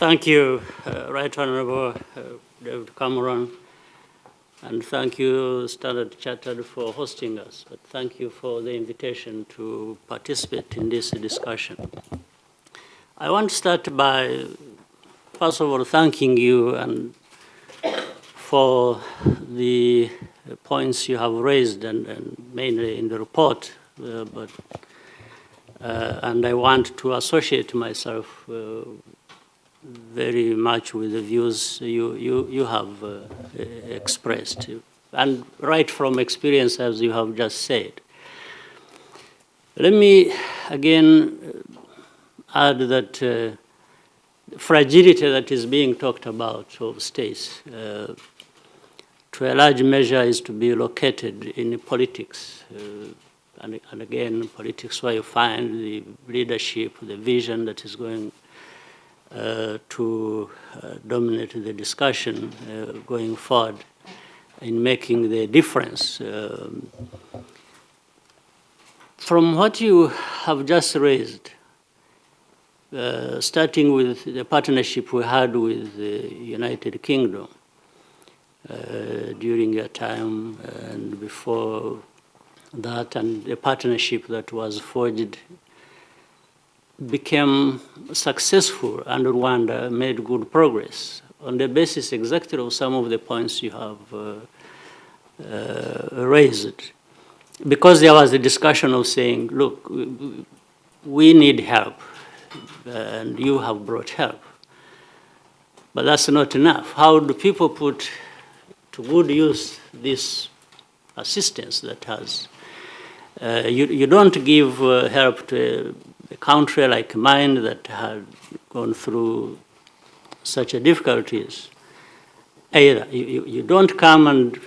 Thank you, Right Honorable David Cameron, and thank you, Standard Chartered, for hosting us. But thank you for the invitation to participate in this discussion. I want to start by, first of all, thanking you and for the points you have raised, and mainly in the report. And I want to associate myself very much with the views you have expressed, and right from experience, as you have just said. Let me again add that fragility that is being talked about of states, to a large measure, is to be located in politics. And again, politics where you find the leadership, the vision that is going to dominate the discussion going forward in making the difference. From what you have just raised, starting with the partnership we had with the United Kingdom during your time and before that, and the partnership that was forged became successful, and Rwanda made good progress on the basis exactly of some of the points you have raised. Because there was a discussion of saying, look, we need help, and you have brought help. But that's not enough. How do people put to good use this assistance that has? You don't give help to a country like mine that had gone through such difficulties. Either you don't come and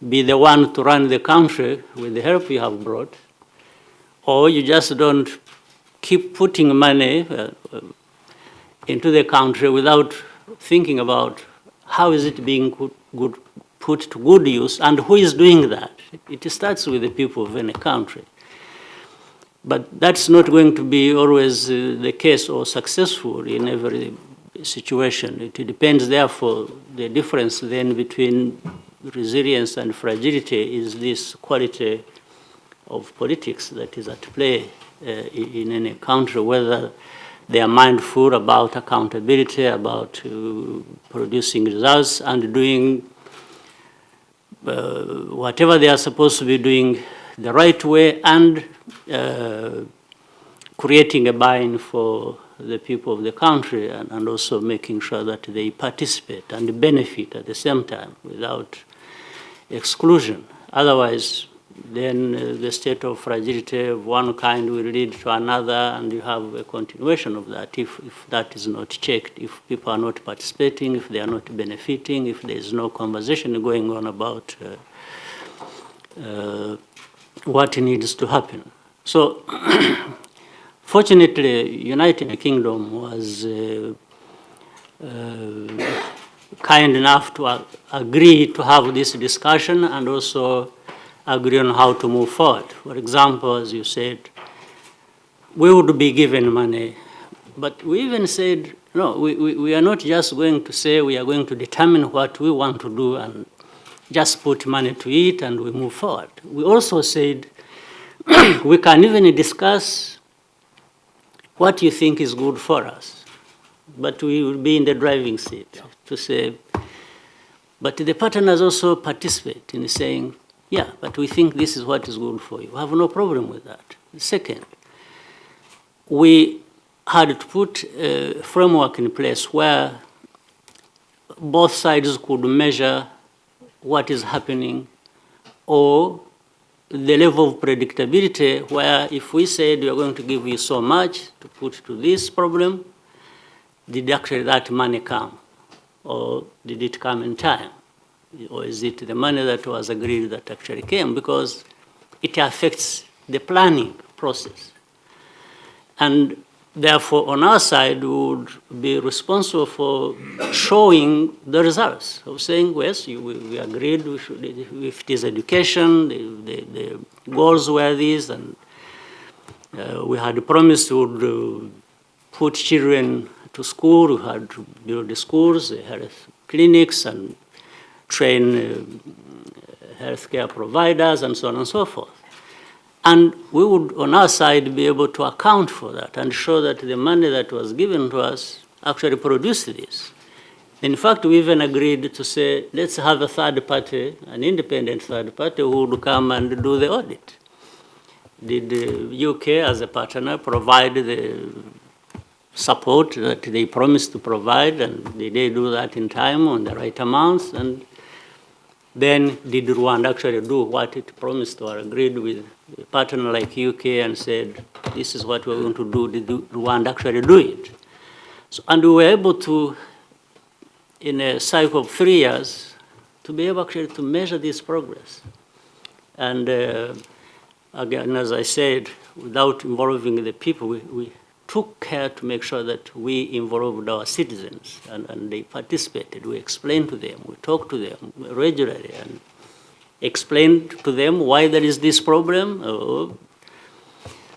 be the one to run the country with the help you have brought, or you just don't keep putting money into the country without thinking about how is it being put to good use and who is doing that. It starts with the people of any country. But that's not going to be always the case or successful in every situation. It depends, therefore, the difference then between resilience and fragility is this quality of politics that is at play in any country, whether they are mindful about accountability, about producing results and doing whatever they are supposed to be doing the right way, and creating a buy-in for the people of the country, and also making sure that they participate and benefit at the same time without exclusion. Otherwise, then the state of fragility of one kind will lead to another, and you have a continuation of that if that is not checked, if people are not participating, if they are not benefiting, if there is no conversation going on about what needs to happen. So, fortunately, United Kingdom was kind enough to agree to have this discussion and also agree on how to move forward. For example, as you said, we would be given money, but we even said, no, we are not just going to say we are going to determine what we want to do and just put money to it and we move forward. We also said we can even discuss what you think is good for us, but we will be in the driving seat to say, but the partners also participate in saying, yeah, but we think this is what is good for you. We have no problem with that. Second, we had to put a framework in place where both sides could measure what is happening, or the level of predictability where if we said we are going to give you so much to put to this problem, did actually that money come? Or did it come in time? Or is it the money that was agreed that actually came? Because it affects the planning process. And therefore, on our side, we would be responsible for showing the results of saying, yes, we agreed we should, if it is education, the goals were these, and we had promised we would put children to school, we had to build the schools, the health clinics, and train healthcare providers, and so on and so forth. And we would, on our side, be able to account for that and show that the money that was given to us actually produced this. In fact, we even agreed to say, let's have a third party, an independent third party, who would come and do the audit. Did the UK, as a partner, provide the support that they promised to provide, and did they do that in time on the right amounts? And then did Rwanda actually do what it promised or agreed with a partner like UK and said, this is what we're going to do? Did Rwanda actually do it? So, and we were able to, in a cycle of 3 years, to be able actually to measure this progress. And again, as I said, without involving the people, we took care to make sure that we involved our citizens, and they participated. We explained to them, we talked to them regularly, and explained to them why there is this problem,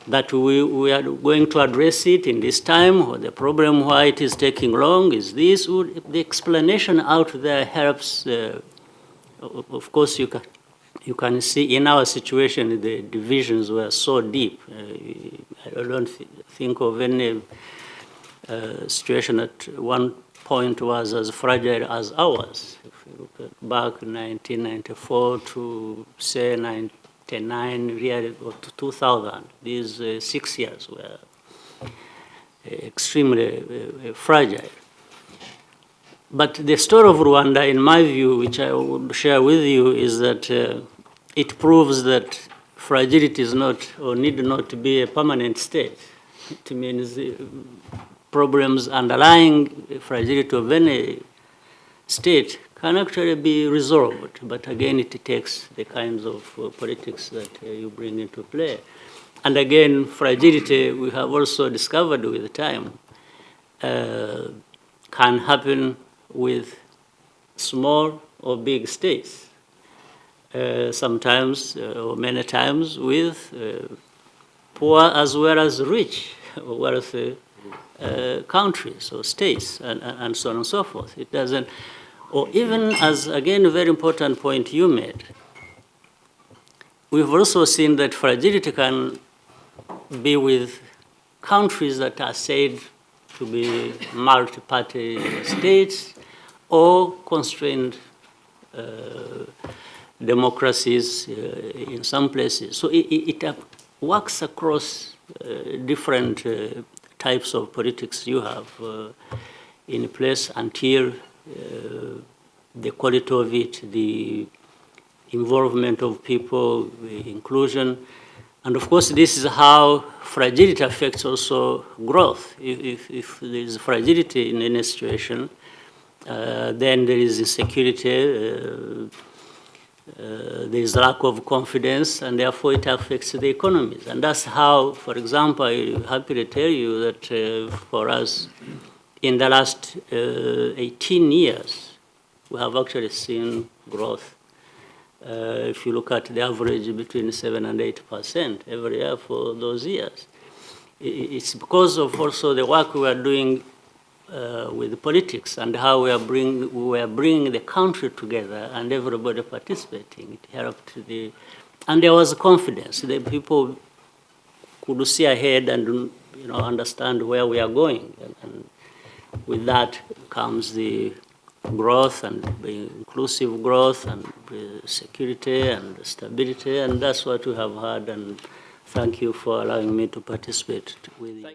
that we are going to address it in this time, or the problem why it is taking long is this. The explanation out there helps. Of course, you can see in our situation the divisions were so deep. I don't think of any situation at one point was as fragile as ours. If you look at back 1994 to say 99, really, or to 2000, these 6 years were extremely fragile. But the story of Rwanda, in my view, which I would share with you, is that it proves that fragility is not, or need not be, a permanent state. It means problems underlying fragility of any state can actually be resolved. But again, it takes the kinds of politics that you bring into play. And again, fragility, we have also discovered with time, can happen with small or big states. Sometimes, or many times, with poor as well as rich, or wealthy countries or states, and so on and so forth. It doesn't, or even as, again, a very important point you made, we've also seen that fragility can be with countries that are said to be multi-party states or constrained democracies in some places. So it works across different types of politics you have in place until the quality of it, the involvement of people, the inclusion. And of course, this is how fragility affects also growth. If there is fragility in any situation, then there is insecurity, there is lack of confidence, and therefore it affects the economies. And that's how, for example, I'm happy to tell you that for us, in the last 18 years, we have actually seen growth. If you look at the average between 7 and 8% every year for those years. It's because of also the work we are doing with the politics and how we are bringing the country together and everybody participating. It helped and there was confidence. The people could see ahead and understand where we are going. And with that comes the growth and inclusive growth and security and stability, and that's what we have had. And thank you for allowing me to participate with you.